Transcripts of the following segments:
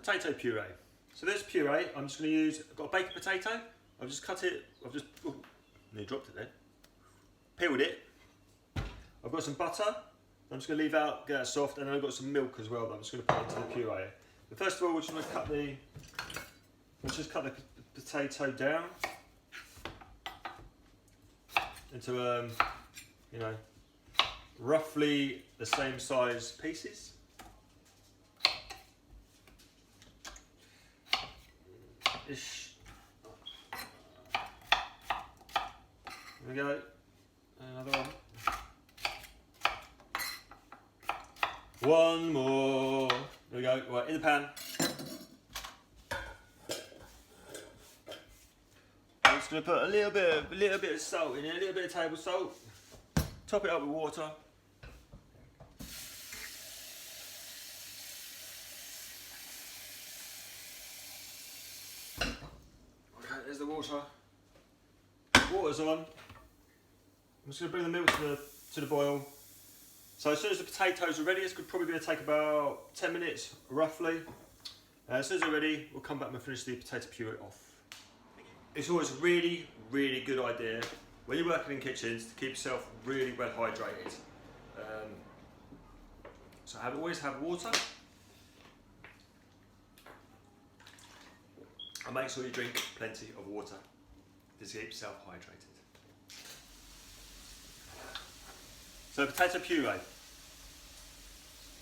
potato puree. So this puree, I'm just going to use, I've got a baked potato. I've just cut it, oh, nearly dropped it then. Peeled it. I've got some butter. I'm just going to leave out, get that soft, and then I've got some milk as well that I'm just going to put into the puree. But first of all, we're just going to cut the potato down into, you know, roughly the same size pieces. Ish. There we go. Another one. One more. There we go. Right, in the pan. I'm just going to put a little bit of salt in it, a little bit of table salt. Top it up with water. Okay, there's the water. Water's on. I'm just going to bring the milk to the boil. So as soon as the potatoes are ready, this could probably take about 10 minutes roughly. As soon as they're ready, we'll come back and finish the potato puree off. It's always a really, really good idea when you're working in kitchens to keep yourself really well hydrated. So always have water. And make sure you drink plenty of water to keep yourself hydrated. So potato puree.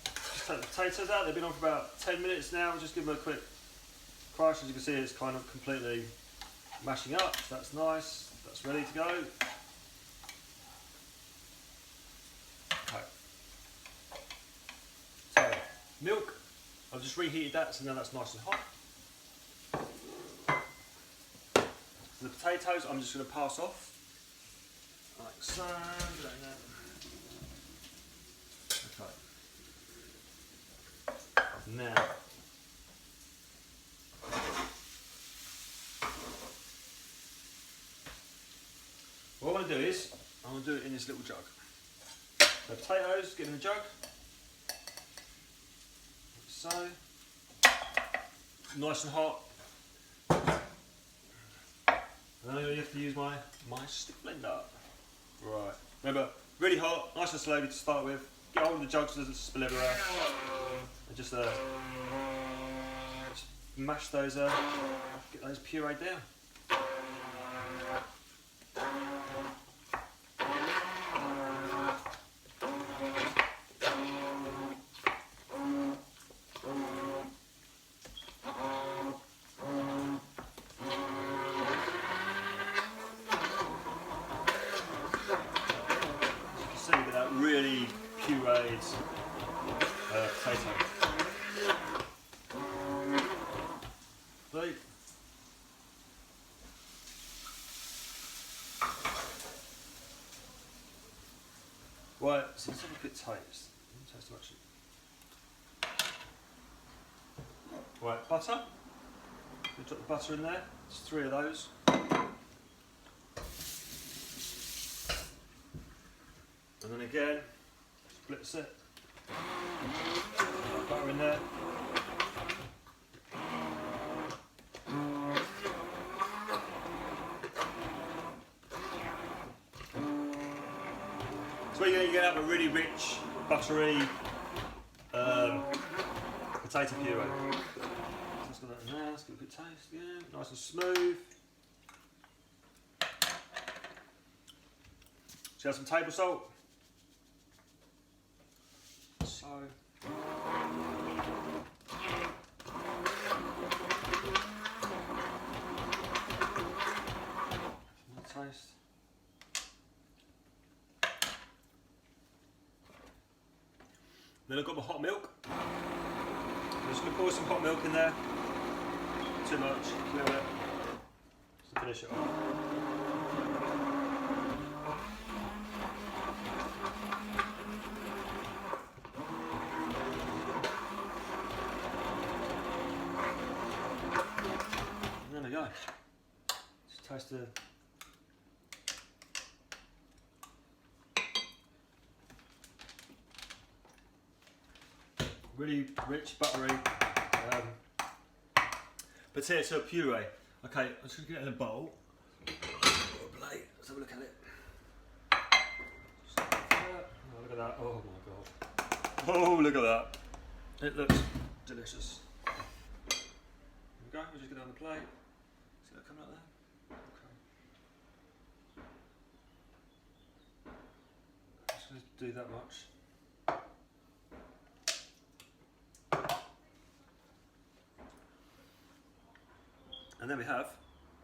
Just take the potatoes out, they've been on for about 10 minutes now, just give them a quick crush. As you can see, it's kind of completely mashing up, so that's nice, that's ready to go. Okay. So, milk, I've just reheated that, so now that's nice and hot. The potatoes, I'm just going to pass off, like so. Now, what I want to do is, I want to do it in this little jug. The potatoes, get in the jug, like so, nice and hot. And then you have to use my stick blender. Right, remember, really hot, nice and slowly to start with. Get hold of the jug so it doesn't spill everywhere. And just mash those, get those pureed down. Really pureed potato. Right, so let's have a quick taste. Taste much. Right, butter. We drop the butter in there. There's 3 of those. And then again, splits it. Butter in there. So you're going to have a really rich, buttery potato puree. So let's get that in there. Let's get a good taste. Yeah, nice and smooth. So you have some table salt. So, taste. Then I've got my hot milk. I'm just going to pour some hot milk in there. Too much, a little bit, just to finish it off. Go. Just taste the really rich, buttery potato puree. Okay, I'm just going to get it in a bowl. Or a plate. Let's have a look at it. Oh, look at that. Oh my god. Oh, look at that. It looks delicious. There we go. We'll just get it on the plate. See that coming out there? Okay. Just going to do that much. And then we have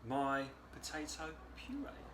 my potato puree.